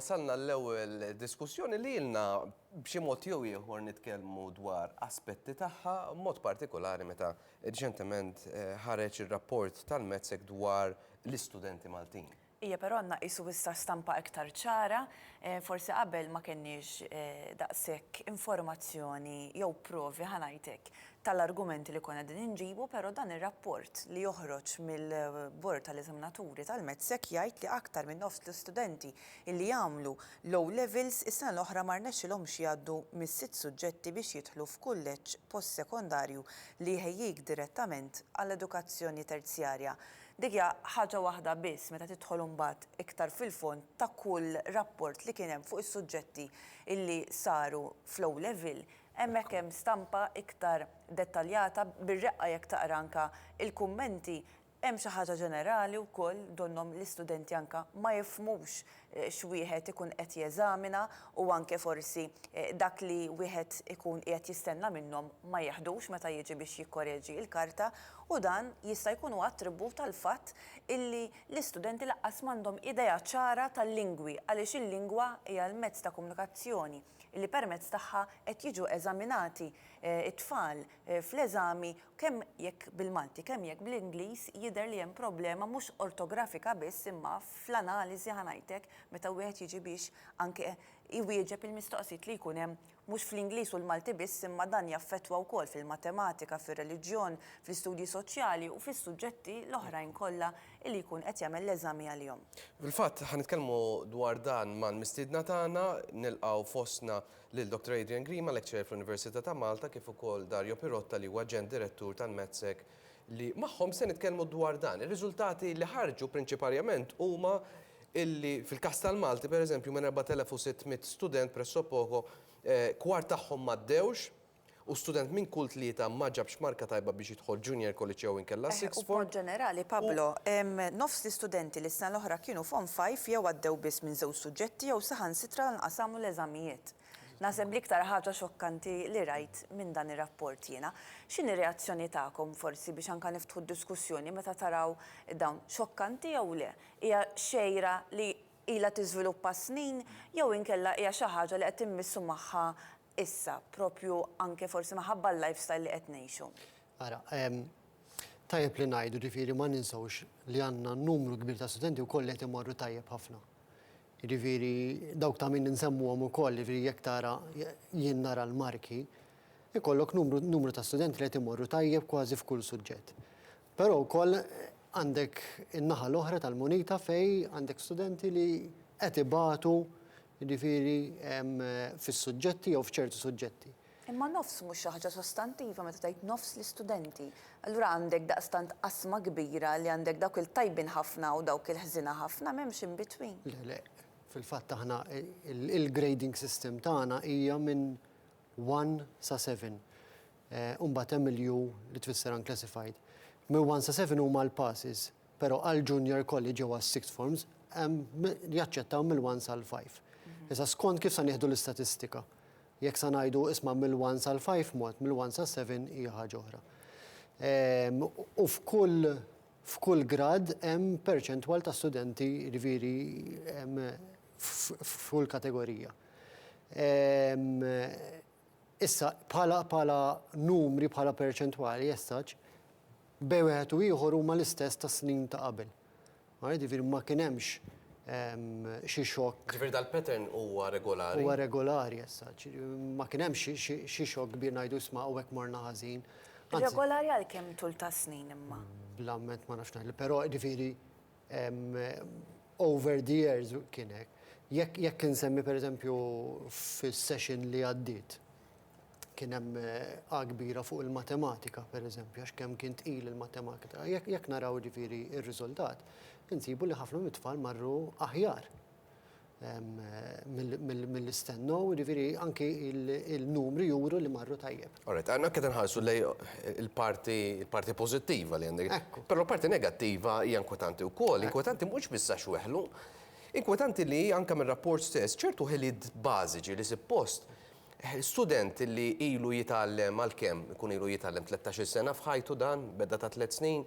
wasalna l-ewwel diskussjoni li ilna b'xi mod jew ieħor nitkellmu dwar aspetti tagħha, mod partikolari meta reċentement ħareġ ir-rapport tal-Medsek dwar l-istudenti Maltin. Ija, però għandna qisu issa stampa iktar ċara, forsi qabel ma kenniex daqshekk informazzjoni jew provi ħanajtek tal-argumenti li konna din inġibu, però dan ir-rapport li joħroġ mill-Bord tal-Eżaminaturi tal-Medsek jgħid li aktar minn nofs l-istudenti li jagħmlu low levels is-sena l-oħra ma rnexxilhomx jgħaddu mis-sitt suġġetti biex jidħlu f'kulleġġ postsekondarju li jħejjik direttament għall-edukazzjoni terzjarja. Dik hija ħaġa waħda biss meta tidħol imbagħad iktar fil-fond ta' kull rapport li kien hemm fuq is-suġġetti illi saru flow level, hemmhekk hemm stampa iktar dettaljata bir-reqqa jekk taqra anke il-kummenti. Hemm xi ħaġa ġenerali wkoll donhom l-istudenti anke ma jifhmux x'wieħed ikun qed jeżamina u anke forsi dak li wieħed ikun qiegħed jistenna minnhom ma jeħdux meta jiġi biex jikkoreġi l-karta u dan jista' jkun huwa attribut tal-fatt illi l-istudenti laqqas m'għandhom idea ċara tal-lingwi għaliex il-lingwa hija l-mezz ta' komunikazzjoni illi permezz tagħha qed jiġu eżaminati it-tfal fl-eżami kemm jekk bil-Malti kemm jekk bl-Ingliż jidher li hemm problema mhux ortografika biss imma fl-analiżi ħanajtek meta wieħed jiġi biex anke iwieġeb il-mistoqsijiet li jkun hemm mhux fl-Ingliż u l-Malti biss imma dan jaffettwa wkoll fil-matematika, fir-reliġjon, fl-istudji soċjali u fis-suġġetti l-oħrajn kollha li jkun qed jagħmel l-eżami għalihom. Fil-fatt ħanitkellmu dwar dan mal-mistiedna tagħna nilqgħu fostna lil Dr. Adrian Grima, lecturer fl-Università ta' Malta, kif ukoll Dario Pirotta li huwa Aġent Direttur tal-Medsek li magħhom se nitkellmu dwar dan. Ir-riżultati li ħarġu prinċipalment huma illi fil-każ tal-Malti, pereżempju, minn 4600 student pressopoko kwart tagħhom m'għaddewx u student minn kull tlieta ma ġabx marka tajba biex jidħol junior college jew inkella sixth form. U ġenerali, Pablo, nofs l-istudenti li s-sena l-oħra kienu form 5 jew għaddew biss minn żewġ suġġetti jew saħansitra nqasamu l-eżamijiet. Naħseb li iktar ħaġa xokkanti li rajt minn dan ir-rapport jiena. X'inhi reazzjoni tagħkom forsi biex anke niftħu d-diskussjoni meta taraw dawn xokkanti jew le? Hija xejra li ilha tiżviluppa snin jew inkella hija xi ħaġa li qed immissu magħha issa propju anke forsi maħabba l-lifestyle li qed ngħixu. Ara, tajjeb li ngħidu ġifieri ma ninsawx li għandna numru kbir ta' studenti wkoll qed imorru tajjeb ħafna. Jiġifieri dawk ta' min insemmuhom ukoll, jiġifieri jekk tara jien nara l-marki, ikollok numru ta' studenti li qed imorru tajjeb kważi f'kull suġġett. Però wkoll għandek in-naħa l-oħra tal-munita fejn għandek studenti li qed ibatu jiġifieri fis-suġġetti jew f'ċertu suġġetti. Imma nofs mhux xi ħaġa sostantiva meta tgħid nofs l-istudenti. Allura għandek daqstant qasma kbira li għandek dawk il-tajbin ħafna u dawk il-ħżina ħafna m'hemmx in between. Le, fil-fatt aħna il-grading system tagħna hija minn 1 sa 7. Imbagħad hemm il-U li tfisser unclassified. Minn 1 sa 7 huma l-passes, però għal junior college jew sixth forms jaċċettaw mill-1 sal-5. Issa skont kif sa nieħdu l-istatistika. Jekk sa ngħidu isma' mill-1 sal-5 mod, mill-1 sa-7 hija ħaġa oħra. U f'kull grad hemm perċentwal ta' studenti jiġifieri f'kull kategorija. Issa bħala numri bħala perċentwali jessaġ bej wieħed u ieħor huma l-istess ta' snin ta' qabel. Jiġifieri ma kien hemmx xi xokk. Ġifieri dal-pattern huwa regolari. Huwa regolari jessaġ. Ma kien hemm xi xokk kbir ngħidu isma' hawnhekk morna ħażin. Regolari għal kemm tul ta' snin imma. Bl-amment ma nafx ngħidli, però jiġifieri over the years kien hekk. Jekk insemmi pereżempju fis-session li għaddiet kien hemm kbira fuq il-matematika pereżempju għax kemm kien tqil il-matematika. Jekk naraw jiġifieri r-riżultat, insibu li ħafna mit-tfal marru aħjar mill-istennew, jiġifieri anke il-numri juru li marru tajjeb. Alright, għandna qed inħarsu lej il-parti pożittiva li għandek. Però l-parti negattiva hija inkwetanti wkoll. Inkwetanti mhux biss għax weħlu. Inkwetanti li anke mir-rapport stess ċertu ħiliet bażiċi li suppost student li ilu jitgħallem għal kemm ikun ilu jitgħallem 13 sena f'ħajtu dan beda ta' 3 snin,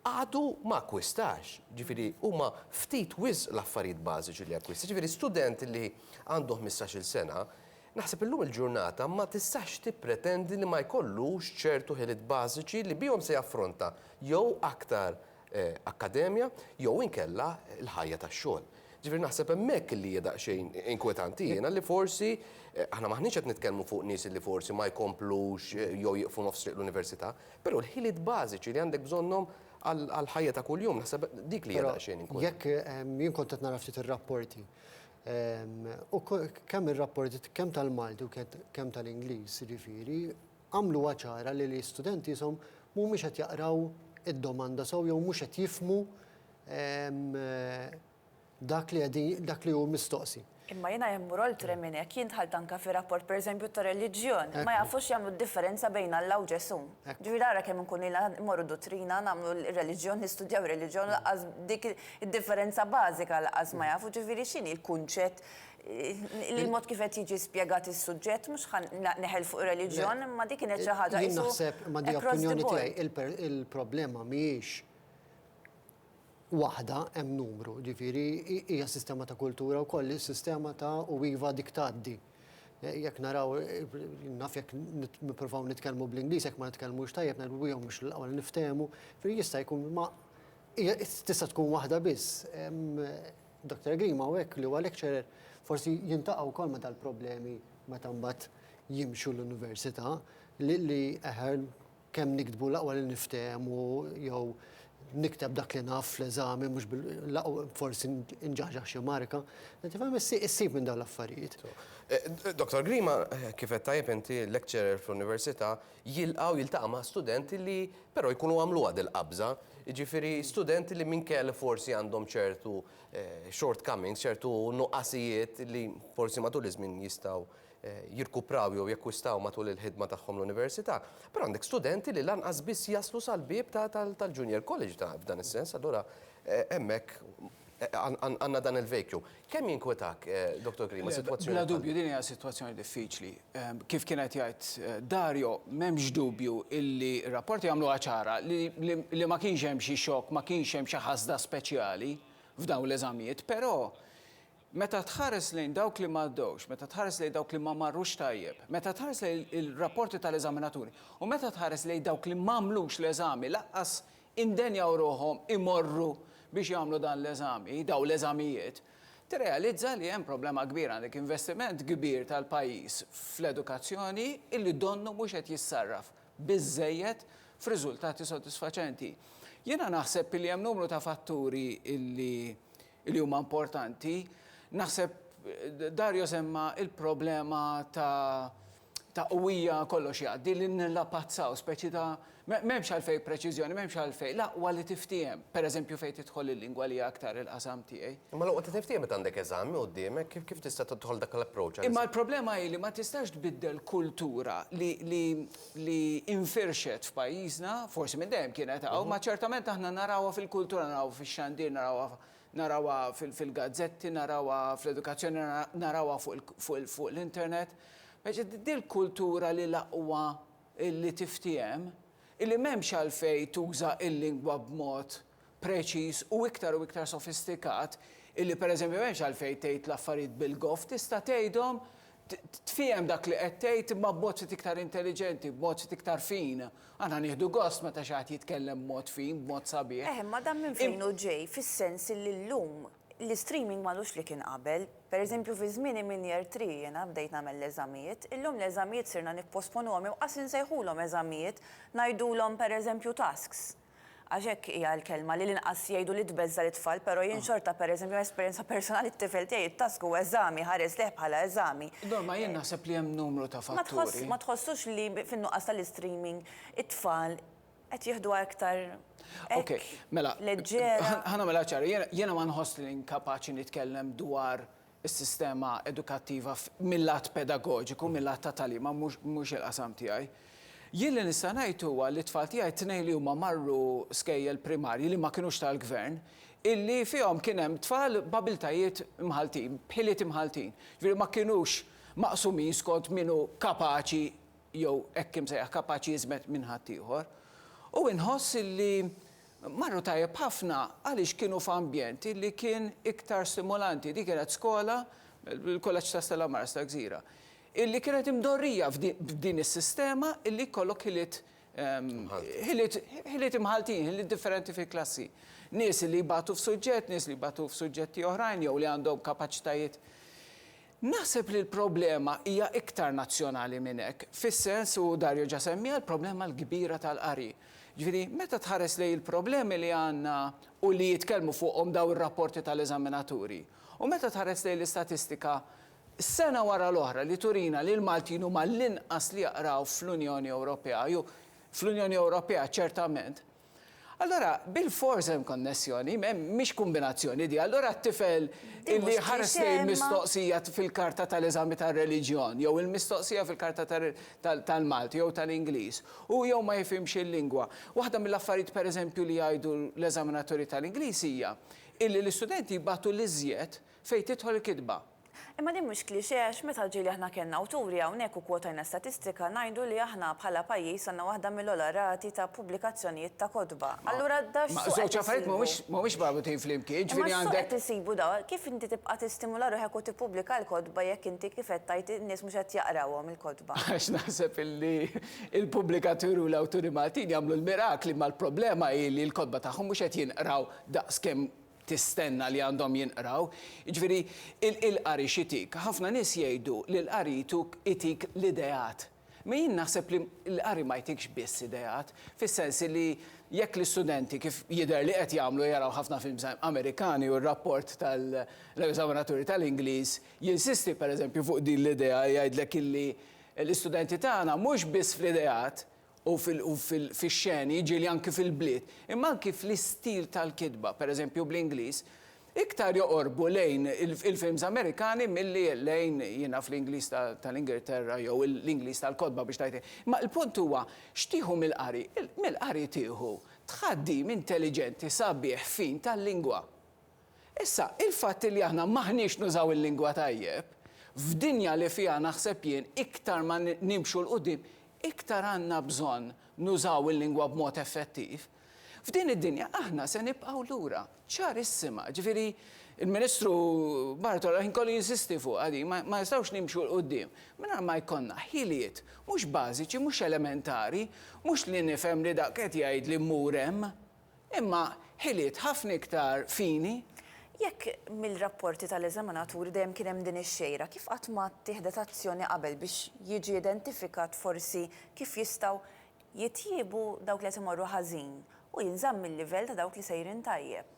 għadu ma akkwistax. Ġifiri, huma ftit wisq l-affarijiet bażiċi li akkwista. Ġifiri, student li għandu 15-il sena, naħseb illum il-ġurnata ma tistax tippretendi li ma jkollux ċertu ħiliet bażiċi li bihom se jaffronta jew aktar akkademja jew inkella l-ħajja tax-xogħol. Ġifiri, naħseb hemmhekk li hija daqsxejn inkwetanti jiena li forsi aħna maħniex qed nitkellmu fuq nies li forsi ma jkomplux jew jieqfu nofs l-università, però l-ħiliet bażiċi li għandek bżonnhom għal-ħajja ta' kuljum, naħseb dik li hija daqsxejn inkwetanti. Jekk jien kont qed nara ftit ir-rapporti. U kemm ir-rapporti kemm tal-Malti u kemm tal-Ingliż, jiġifieri, għamlu ċara li l-istudenti jisom mhumiex qed jaqraw id-domanda sew jew mhux qed jifhmu dak li hu mistoqsi. Imma jiena jemmur oltre minn hekk jien dħalt anke fi rapport pereżempju ta' reliġjon, ma jafux jagħmlu differenza bejn Alla u Ġesu. Ġifieri ara kemm inkun ilha mmorru dottrina nagħmlu l-reliġjon, nistudjaw reliġjon laqas dik id-differenza bażika laqas ma jafu, ġifieri x'inhi l-kunċett il-mod kif qed jiġi spjegat is-suġġett mhux neħel fuq reliġjon, imma dik kienet xi ħaġa Jien naħseb ma di opinjoni tiegħi il-problema mhijiex waħda hemm numru, ġifieri hija sistema ta' kultura wkoll is-sistema ta' u iva dik tgħaddi. Jekk naraw naf jekk nippruvaw nitkellmu bl-Ingliż jekk ma nitkellmux tajjeb ngħidu jew mhux l-ewwel niftehmu, jista' jkun ma tista' tkun waħda biss. Dr. Grima hawnhekk li huwa lecturer forsi jintaqgħu wkoll ma' dal-problemi meta mbagħad jimxu l-università li eħel kemm nikdbu l-aqwa li niftehmu jew nikteb dak li naf fl-eżami, mhux forsi nġaġax xi marka. Tifhem issib minn dawn l-affarijiet. Dr. Grima, kif qed tajjeb inti lecturer fl-università, jiltaqa' ma' studenti li però jkunu għamluha dil-qabża, jiġifieri studenti li minkejja forsi għandhom ċertu shortcomings, ċertu nuqqasijiet li forsi matul iż-żmien jistgħu jirkupraw jew jakkwistaw matul il-ħidma tagħhom l-università, però għandek studenti li lanqas biss jaslu sal-bieb tal-junior college f'dan is-sens, allura hemmhekk għandna dan il-vekju. Kemm jinkwetak, Dr. Grima, sitwazzjoni? Bla dubju din hija sitwazzjoni diffiċli. Kif kienet jgħid Dario, m'hemmx dubju illi r-rapporti jagħmluha ċara li ma kienx hemm xi xokk, ma kienx hemm xi ħasda speċjali f'dawn l-eżamijiet, però meta tħares lejn dawk li ma ddewx, meta tħares lejn dawk li ma marrux tajjeb, meta tħares lejn il-rapporti tal-eżaminaturi u meta tħares lejn dawk li m'għamlux l-eżami laqqas indenjaw ruħhom imorru biex jagħmlu dan l-eżami, daw l-eżamijiet, tirrealizza li hemm problema kbira għandek investiment kbir tal-pajjiż fl-edukazzjoni illi donnu mhux qed jissarraf biżżejjed f'riżultati sodisfaċenti. Jiena naħseb li hemm numru ta' fatturi illi huma importanti. Naħseb Dario semma il-problema ta' qwija kollox jgħaddi li nillapazzaw speċi ta' m'hemmx għalfejn preċiżjoni, m'hemmx għalfejn laqwa li tiftihem. Pereżempju fejn tidħol il-lingwa li aktar il-qasam tiegħi. Imma l-waqt tiftihem meta għandek eżami qudiemek, kif tista' tidħol dak l-approach? Imma l-problema hi li ma tistax tbiddel kultura li infirxet f'pajjiżna, forsi minn dejjem kienet hawn, ma ċertament aħna narawha fil-kultura, narawha fix-xandir, narawha fil-gazzetti, narawha fl-edukazzjoni, narawha fuq l-internet. Di l-kultura li laqwa li tiftihem, illi m'hemmx għalfejn tuża il-lingwa b'mod preċiż u iktar sofistikat, illi pereżempju m'hemmx għalfejn tgħid l-affarijiet bil-goff, tista' tgħidhom tfiem dak li qed tgħid imma b'mod ftit iktar intelligenti, b'mod ftit iktar fin. Aħna nieħdu gost meta xi ħadd jitkellem b'mod fin, b'mod sabiħ. Ma dan minn fejn hu ġej fis-sens li llum l-streaming m'għadux li kien qabel. Pereżempju fi żmieni minn year 3 jiena bdejt nagħmel l-eżamijiet, illum l-eżamijiet sirna nipposponuhom jew qas insejħulhom eżamijiet ngħidulhom pereżempju tasks. Għax hekk hija l-kelma li l-inqas jgħidu li tbeżża l-itfal, però jien xorta pereżempju esperjenza personali t-tifel tiegħi it-task huwa eżami, ħares leħ bħala eżami. Ma jien naħseb li hemm numru ta' fatturi. Ma tħossux li fin-nuqqas tal-streaming it-tfal qed jieħdu aktar leġġera. Ħana mela ċara, jiena ma nħoss li inkapaċi nitkellem dwar is-sistema edukattiva mill-lat pedagoġiku, mill-lat ta' talima, mhux il-qasam tiegħi. Jien li nista' ngħid huwa li t-tfal tiegħi tnejn li huma marru skejjel primarji li ma kinux tal-gvern, illi fihom kien hemm tfal b'abiltajiet imħaltin, bħiliet imħaltin. Ġifieri ma kinux maqsumin skont minnu kapaċi jew hekk imsejjaħ kapaċi jiżmed minn ħadd ieħor. U inħoss illi marru tajjeb ħafna għaliex kienu f'ambjent li kien iktar stimulanti. Dik kienet skola, il-Kolleġġ ta' Stella Maris ta' Gżira, illi kienet imdorrija f'din is-sistema illi kollok ħiliet imħaltin, ħiliet differenti fi klassi. Nies li jibatu f'suġġett, nies li jibatu f'suġġetti oħrajn jew li għandhom kapaċitajiet. Naħseb li l-problema hija iktar nazzjonali minn hekk, fis-sens u Dario ġa semmija l-problema l-kbira tal-qari. Ġifieri, meta tħares lej il-problemi li għandna u li jitkellmu fuqhom daw ir-rapporti tal-eżaminaturi, u meta tħares lej l-istatistika sena wara l-oħra li turina li l-Maltin huma l-inqas li jaqraw fl-Unjoni Ewropea, jew fl-Unjoni Ewropea ċertament. Allora, bil-fors hemm konnessjoni, mhix kombinazzjoni di. Allora t-tifel illi ħares lejn il-mistoqsija fil-karta tal-eżami tar-reliġjon, jew il-mistoqsija fil-karta tal-Malti jew tal-Ingliż, u jew ma jifhimx il-lingwa. Waħda mill-affarijiet pereżempju li jgħidu l-eżaminatori tal-Ingliż hija illi l-istudenti jibgħatu l-iżjed fejn tidħol il-kitba. Imma din mhux klixé għax meta ġieli aħna kellna awturi hawnhekk u kwotajna statistika ngħidu li aħna bħala pajjiż għandna waħda mill-ogħla rati ta' pubblikazzjonijiet ta' kotba. Allura żewġ affarijiet mhumiex marbutin flimkien, ġifieri għandek. Qed isibu daw, kif inti tibqa' tistimula ruħek u tippubblika l-kotba jekk inti kif qed tgħid in-nies mhux qed jaqrawhom il-kotba. Għax naħseb illi il-pubblikaturi u l-awturi Maltin jagħmlu l-mirakli mal-problema hi li l-kotba tagħhom mhux qed jinqraw daqskemm tistenna li għandhom jinqraw. Ġifieri il-qari xitik. Ħafna nies jgħidu li l-qari itik l-ideat. Ma jien naħseb li l-qari ma jtikx biss ideat, fis-sens li jekk l-istudenti kif jidher li qed jagħmlu jaraw ħafna films Amerikani u r-rapport tal-eżaminaturi tal-Ingliż jinsisti pereżempju fuq din l-idea jgħidlek illi l-istudenti tagħna mhux biss fl-ideat u fil-xeni, ġili anki fil-bliet, imma anki fl-istil tal-kidba, per eżempju bl-Ingliż, iktar joqorbu lejn il-films Amerikani milli lejn jiena fl-Ingliż tal-Ingilterra jew l-Ingliż tal-kodba biex tajti. Ma l-punt huwa x'tieħu mill-qari? Mill-qari tieħu tħaddim intelligenti sabiħ fin tal-lingwa. Issa, il-fatt li aħna maħniex nużaw il-lingwa tajjeb, f'dinja li fiha naħseb jien iktar ma nimxu l-qudiem, iktar għandna bżonn nużaw il-lingwa b'mod effettiv. F'din id-dinja aħna se nibqgħu lura, ċarissima. Ġifieri il-Ministru Bartola ħinkollu jinsisti fuq għadi, ma jistgħux nimxu l-qudiem. Mingħajr ma jkollna ħiliet mhux bażiċi, mhux elementari, mhux li nifhem li dak qed jgħid li mmur hemm, imma ħiliet ħafna iktar fini. Jekk mill-rapporti tal-eżaminaturi dejjem kien hemm din ix-xejra, kif qatt ma tieħdet azzjoni qabel biex jiġi identifikat forsi kif jistgħu jitjiebu dawk li qed imorru ħażin u jinżamm il-livell ta' dawk li sejrin tajjeb?